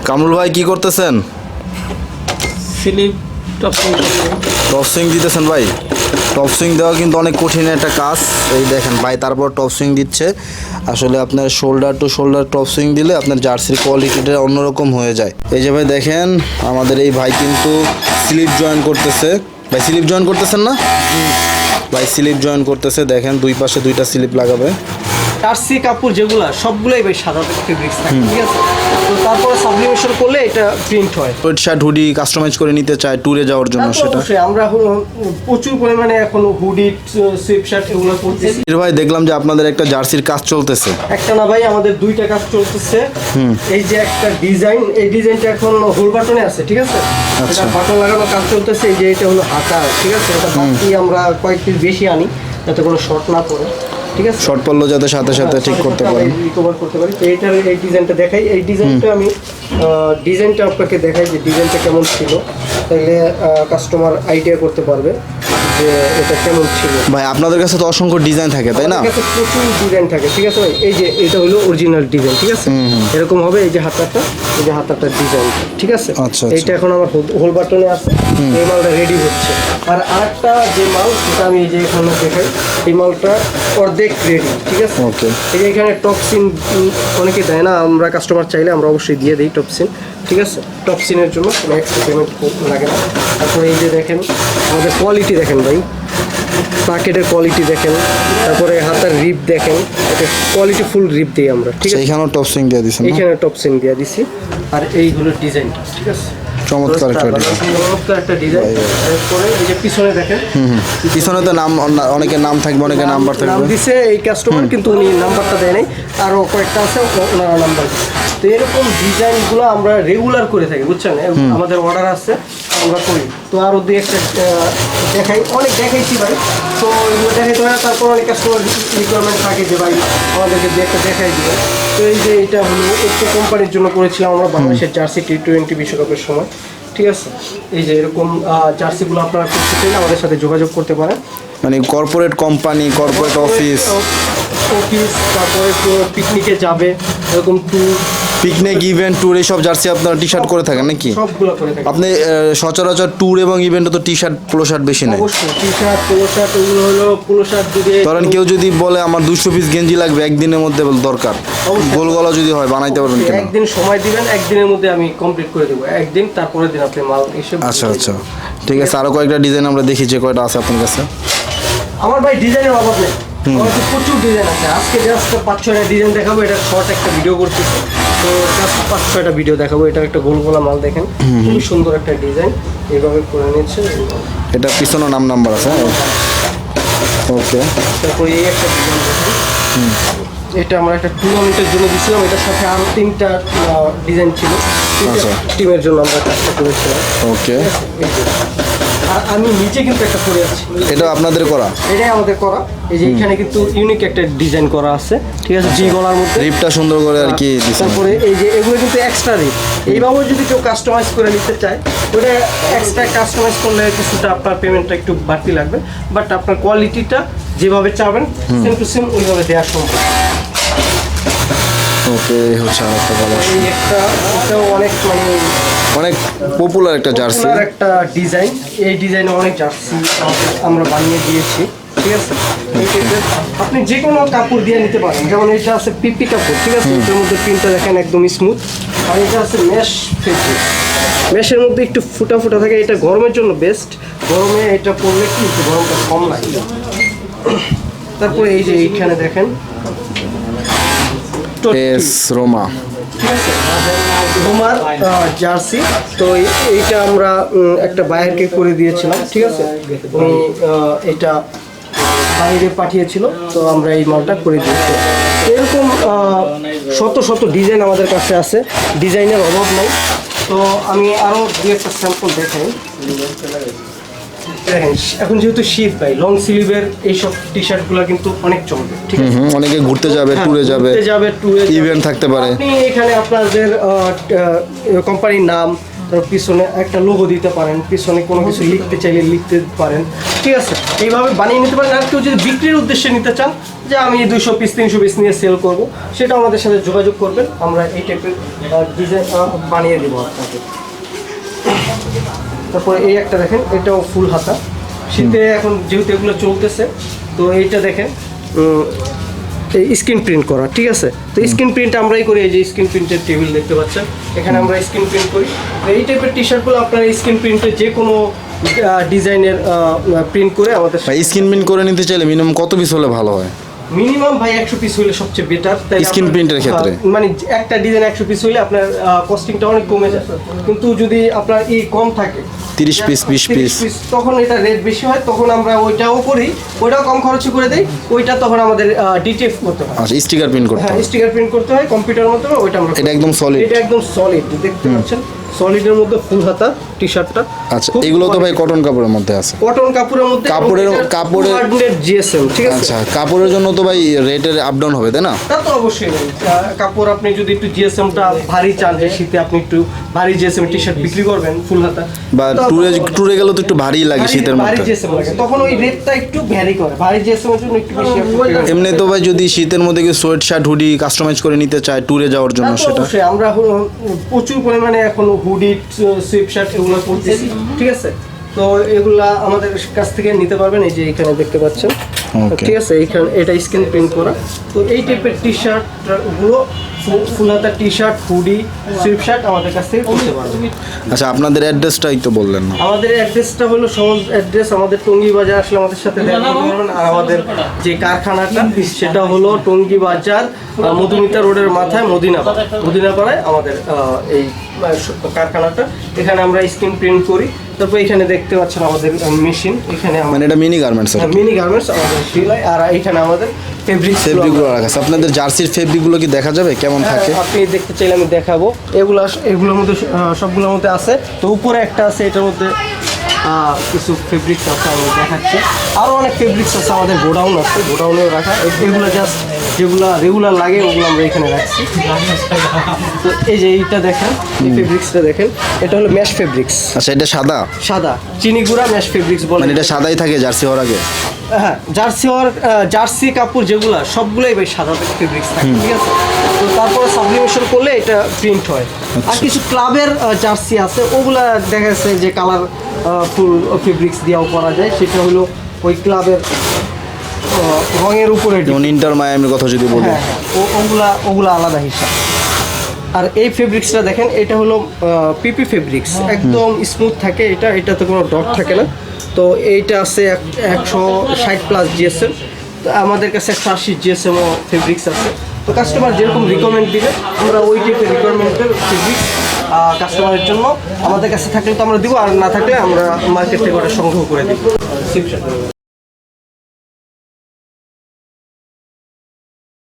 কামরুল ভাই কি করতেছেন? স্লিপ টপ সুইং দিতেছেন ভাই? টপ সুইং দেওয়া কিন্তু অনেক কঠিন একটা কাজ। এই দেখেন ভাই তারপর টপ সুইং দিচ্ছে। আসলে আপনার shoulder two shoulder top swing দিলে আপনার জার্সির কোয়ালিটিটা অন্যরকম হয়ে যায়। এই যে ভাই দেখেন আমাদের এই ভাই কিন্তু স্লিপ জয়েন করতেছে। ভাই স্লিপ জয়েন করতেছেন না? ভাই স্লিপ জয়েন করতেছে, দেখেন দুই পাশে দুইটা স্লিপ লাগাবে। জার্সি কাপড় যেগুলো সবগুলোই ভাই সাদা ফেব্রিক্স থাকে, ঠিক আছে। তো তারপরে সাবলিমেশন করলে এটা প্রিন্ট হয়। সোয়েট শার্ট হুডি কাস্টমাইজ করে নিতে চায় ট্যুরে যাওয়ার জন্য, সেটা অবশ্যই আমরা প্রচুর পরিমাণে এখন হুডি সুইপ শার্ট এগুলো করতেছি। ভাই দেখলাম যে আপনাদের একটা জার্সির কাজ চলতেছে। একটা না ভাই, আমাদের দুইটা কাজ চলতেছে। এই যে একটা ডিজাইন, এই ডিজাইনটা এখন হোল বাটনে আছে, ঠিক আছে। এটা বাটন লাগানো কাজ চলতেছে। এই যে এটা হলো হাতা, ঠিক আছে। এটা বাকি আমরা কয়েক পিস বেশি আনি যাতে কোনো শর্ট না পড়ে, ঠিক আছে। শর্ট পড়লো যাতে সাথে সাথে ঠিক করতে পারেন, রিকভার করতে পারি। তো এইটার এই ডিজাইনটা দেখাই। এই ডিজাইনটা আমি ডিজাইনটা আপনাকে দেখাই যে ডিজাইনটা কেমন ছিল, তাহলে কাস্টমার আইডিয়া করতে পারবে যে এটা কেমন ছিল। ভাই আপনাদের কাছে তো অসংখ্য ডিজাইন থাকে, তাই না? আমাদের কাছে প্রচুর ডিজাইন থাকে, ঠিক আছে ভাই। এই যে এটা হলো অরিজিনাল ডিজাইন, ঠিক আছে। এরকম হবে এই যে হাতাটা, এই যে হাতাটার ডিজাইন, ঠিক আছে। আচ্ছা, এইটা এখন আমার হোল বাটনে আছে, এই মালটা রেডি হচ্ছে। আর আরেকটা যে মাল, সেটা আমি এই যে এখানে দেখাই, এই মালটা অর্ধেক রেডি, ঠিক আছে। ওকে। এই যে এখানে টপসিন অনেকে দেয় না, আমরা কাস্টমার চাইলে আমরা অবশ্যই দিয়ে দিই টপসিন, ঠিক আছে। টপসিনের জন্য কোনো এক্সট্রা পেমেন্ট লাগে না। তারপরে এই যে দেখেন আমাদের কোয়ালিটি দেখেন ভাই, প্যাকেটের কোয়ালিটি দেখেন, তারপরে হাতার রিপ দেখেন, এটা কোয়ালিটি ফুল রিপ দিই আমরা, ঠিক আছে। এইখানেও টপ সুইং দিয়ে দিছেন? এইখানে টপসিন দিয়ে দিছি। আর এই হলো ডিজাইনটা, ঠিক আছে। চমৎকার একটা ডিজাইন। চমৎকার একটা ডিজাইন। এরপরে এই যে পিছনে দেখেন, পিছনে তো নাম, অনেকের নাম থাকবে, অনেকের নাম্বার নাম থাকবে। দিছে এই কাস্টমার, কিন্তু উনি নাম্বারটা দেয় নাই। আরও কয়েকটা আছে ওনারা নাম্বার দিচ্ছে। তো এরকম ডিজাইনগুলো আমরা রেগুলার করে থাকি, বুঝছেন। আমাদের অর্ডার আছে, আমরা করি। তো আরও দুই একটা দেখাই, অনেক দেখাইছি ভাই। তো এগুলো দেখাইতে হয় না, তারপর অনেক কাস্টমার রিকোয়ারমেন্ট থাকে যে ভাই আমাদেরকে দু একটা দেখাই দিবে। তো এই যে এটা হলো একটা কোম্পানির জন্য করেছিলাম আমরা বাংলাদেশের জার্সি T20 বিশ্বকাপের সময়, ঠিক আছে। এই যে এরকম জার্সিগুলো আপনারা করতে চাইলে আমাদের সাথে যোগাযোগ করতে পারেন। মানে কর্পোরেট কোম্পানি, কর্পোরেট অফিস, তারপরে পিকনিকে যাবে, এরকম ট্যুর, পিকনিক ইভেন্ট ট্যুর, এইসব জার্সি আপনারা টি শার্ট করে থাকেন নাকি? সবগুলো করে থাকি। আপনি সচরাচর ট্যুর এবং ইভেন্টে তো টি শার্ট পোলো শার্ট বেশি নেই? অবশ্যই টি শার্ট, পোলো শার্ট, ওগুলো হলো পোলো শার্ট। যদি ধরেন কেউ যদি বলে আমার 200 পিস গেঞ্জি লাগবে একদিনের মধ্যে দরকার, গোল গলা যদি হয় বানাইতে পারবেন কিনা? একদিন সময় দিবেন, একদিনের মধ্যে আমি কমপ্লিট করে দেবো। একদিন, তারপরের দিন আপনি মাল এসে। আচ্ছা আচ্ছা, ঠিক আছে। আরও কয়েকটা ডিজাইন আমরা দেখি, যে কয়টা আছে আপনার কাছে? আমার ভাই ডিজাইনের অভাব নেই, আমার তো প্রচুর ডিজাইন আছে। আজকে জাস্ট 5-6টা ডিজাইন দেখাবো। এটা শর্ট একটা ভিডিও করতেছি, তো জাস্ট 5-6টা ভিডিও দেখাবো। এটা একটা গোল গোলা মাল দেখেন, খুবই সুন্দর একটা ডিজাইন, এইভাবে করে নিচ্ছে। এটা পিছনে নাম্বার আছে, ওকে। তারপরে এই একটা ডিজাইন দেখেন, এটা আমরা একটা টুর্নামেন্টের জন্য দিয়েছিলাম। এটার সাথে আরও 3টা ডিজাইন ছিল, টিমের জন্য আমরা কাজটা করেছিলাম, ওকে। আর আমি নিচে কিন্তু একটা পরে আছি, এটা আপনাদের করা? এটাই আমাদের করা। এই যে এখানে কিন্তু ইউনিক একটা ডিজাইন করা আছে, ঠিক আছে। জি গলার মধ্যে রিপটা সুন্দর করে আর কি দিছেন। তারপরে এই যে এগুলো কিন্তু এক্সট্রা রিপ। এইভাবে যদি কেউ কাস্টমাইজ করে নিতে চায়, ওটা এক্সট্রা কাস্টমাইজ করলে কিছুটা আপনার পেমেন্টটা একটু বাড়তি লাগবে, বাট আপনার কোয়ালিটিটা যেভাবে চাবেন সেম টু সেম ওইভাবে দেওয়া সম্ভব। ওকে, হচ্ছে আর একটা কালার। এই একটা, এটাও অনেক অনেক পপুলার একটা জার্সি, পপুলার একটা ডিজাইন। এই ডিজাইনে অনেক জার্সি আমরা বানিয়ে দিয়েছি, ঠিক আছে। আপনি যে কোনো কাপড় দিয়ে নিতে পারেন। যেমন এটা আছে পিপি কাপড়, ঠিক আছে। এটার মধ্যে প্রিন্টটা দেখেন একদম স্মুথ। আর এটা আছে মেশ ফেব্রিক, মেশের মধ্যে একটু ফুটা ফুটা থাকে। এটা গরমের জন্য বেস্ট, গরমে এটা পরলে কি একটু গরমটা কম লাগে। তারপরে এই যে এইখানে দেখেন এস রোমা, ঠিক আছে, রোমার জার্সি। তো এইটা আমরা একটা বাইরকে করে দিয়েছিলাম, ঠিক আছে। উনি এটা বাইরে পাঠিয়েছিল, তো আমরা এই মালটা করে দিয়েছি। এরকম শত শত ডিজাইন আমাদের কাছে আছে, ডিজাইনের অভাব নেই। তো আমি আরও দু একটা স্যাম্পল দেখাই। দেখেন এখন যেহেতু শীত ভাই, লং স্লিভের এইসব টি শার্টগুলো কিন্তু অনেক চলবে, ঠিক আছে। অনেকে ঘুরতে যাবে, ট্যুরে যাবে, ইভেন্ট থাকতে পারে। আপনি এখানে আপনাদের কোম্পানির নাম, তার পিছনে একটা লোগো দিতে পারেন, পিছনে কোনো কিছু লিখতে চাইলে লিখতে পারেন, ঠিক আছে। এইভাবে বানিয়ে নিতে পারেন। আর কেউ যদি বিক্রির উদ্দেশ্যে নিতে চান, যে আমি 200 পিস 300 পিস নিয়ে সেল করব, সেটা আমাদের সাথে যোগাযোগ করবেন, আমরা এই টাইপের ডিজাইন বানিয়ে দেবো আপনাকে। তারপরে এই একটা দেখেন, এটাও ফুল হাতা, শীতে এখন যেহেতু এগুলো চলতেছে, তো এইটা দেখেন এই স্ক্রিন প্রিন্ট করা, ঠিক আছে। তো স্ক্রিন প্রিন্ট আমরাই করি, এই যে স্ক্রিন প্রিন্টের টেবিল দেখতে পাচ্ছেন, এখানে আমরা স্ক্রিন প্রিন্ট করি। তো এই টাইপের টি শার্টগুলো আপনারা স্ক্রিন প্রিন্টের যে কোনো ডিজাইনের প্রিন্ট করে আমাদের স্ক্রিন প্রিন্ট করে নিতে চাইলে মিনিমাম কত পিস হলে ভালো হয়? মিনিমাম ভাই 100 পিস হলে সবচেয়ে বেটার। স্ক্রিন প্রিন্টের ক্ষেত্রে মানে একটা ডিজাইন 100 পিস হলে আপনার কস্টিংটা অনেক কমে যায়, কিন্তু যদি আপনার কম থাকে 30 পিস 20 পিস, তখন এটা রেট বেশি হয়, তখন আমরা ওইটাও করি, ওইটাও কম খরচে করে দেই, ওইটা তখন আমাদের ডিটিএফ করতে হয়। আচ্ছা, স্টিকার প্রিন্ট করতে হ্যাঁ, হয়। স্টিকার প্রিন্ট করতে হয় কম্পিউটারের মাধ্যমে, ওইটা আমরা এটা একদম সলিড, এটা একদম সলিড দেখতে পাচ্ছেন, সলিডের মধ্যে ফুল হাতা টি শার্টটা। আচ্ছা, এগুলো তো ভাই কটন কাপড়ের মধ্যে আছে, কটন কাপড়ের মধ্যে, কাপড়ের জিএসএম, ঠিক আছে। আচ্ছা, কাপড়ের জন্য তো ভাই রেটের আপ ডাউন হবে, তাই না? তা তো অবশ্যই ভাই। কাপড় আপনি যদি একটু জিএসএমটা ভারী চান, যে শীতে আপনি একটু ভারী জিএসএম টি শার্ট বিক্রি করবেন ফুল হাতা, বা ট্যুরে গেলে তো একটু ভারী লাগে শীতের ভারী মধ্যে, জিএসএম লাগে, তখন ওই রেটটা একটু ভ্যারি করে, ভারী জিএসএম এর জন্য একটু বেশি। এমনি তো ভাই যদি শীতের মধ্যে কেউ সোয়েট শার্ট হুডি কাস্টমাইজ করে নিতে চায় ট্যুরে যাওয়ার জন্য, সেটা অবশ্যই আমরা প্রচুর পরিমাণে এখন হুডি, সুইপ শার্ট এগুলো করতেছি, ঠিক আছে। তো এগুলা আমাদের কাছ থেকে নিতে পারবেন, এই যে এখানে দেখতে পাচ্ছেন, Okay. ঠিক আছে। এখানে এটা স্ক্রিন প্রিন্ট করা, তো এই টাইপের টি শার্ট গুলো, ফুল হাতা T shirt, hoodie, sweep shirt আমাদের কাছ থেকে করতে পারবেন। আচ্ছা, আপনাদের অ্যাড্রেসটাই তো বললেন না। আমাদের অ্যাড্রেসটা হলো সহজ অ্যাড্রেস, আমাদের টঙ্গী বাজার আসলে আমাদের সাথে দেখা করতে পারবেন। আর আমাদের যে কারখানাটা সেটা হলো টঙ্গী বাজার মধুমিতা রোডের মাথায় মদিনাপাড়ায় আমাদের এই কারখানাটা। এখানে আমরা স্ক্রিন প্রিন্ট করি, তারপর এখানে দেখতে পাচ্ছেন আমাদের মেশিন, এখানে মানে এটা মিনি গার্মেন্টস, মিনি গার্মেন্টস আমাদের সেলাই, আর এখানে আমাদের ফেব্রিকগুলো রাখা আছে। আপনাদের জার্সির ফেব্রিকগুলো কি দেখা যাবে কেমন থাকে? আপনি দেখতে চাইলে আমি দেখাবো, এগুলোর মধ্যে সবগুলোর মধ্যে আছে। তো উপরে একটা আছে, এটার মধ্যে কিছু ফেব্রিক্স আছে, আমি দেখাচ্ছি। আরও অনেক ফেব্রিক্স আছে, আমাদের গোডাউন আছে, গোডাউনেও রাখা। এগুলো জাস্ট যেগুলো রেগুলার লাগে ওগুলো আমরা এখানে রাখছি। তো এই যে এইটা দেখেন, এই ফেব্রিক্সটা দেখেন, এটা হলো ম্যাশ ফেব্রিক্স। আচ্ছা, এটা সাদা চিনি গুঁড়া ম্যাশ ফেব্রিক্স বলে। মানে এটা সাদাই থাকে জার্সি হওয়ার আগে? হ্যাঁ, জার্সি কাপড় যেগুলো সবগুলোই ভাই সাদা ফেব্রিক্স থাকে, ঠিক আছে। তো তারপরে সাবলিমেশন করলে এটা প্রিন্ট হয়। আর কিছু ক্লাবের জার্সি আছে, ওগুলা দেখা যাচ্ছে যে কালার ফুল ফেব্রিক্স দিয়েও করা যায়, সেটা হলো ওই ক্লাবের রঙের উপরে। যেমন ইন্টার মায়ামির কথা যদি বলি, হ্যাঁ, ওগুলা আলাদা হিসাব। আর এই ফেব্রিক্সটা দেখেন, এটা হলো পিপি ফেব্রিক্স, একদম স্মুথ থাকে, এটাতে কোনো ডট থাকে না। তো এইটা আছে 160+ জিএসএম, আমাদের কাছে 180 জিএসএমও ফেব্রিক্স আছে। তো কাস্টমার যেরকম রিকমেন্ড দিবে, আমরা ওই টাইপের রিকোয়ারমেন্টের ফেব্রিক্স কাস্টমারের জন্য আমাদের কাছে থাকলে তো আমরা দিব, আর না থাকলে আমরা মার্কেট থেকে ওটা সংগ্রহ করে দিব।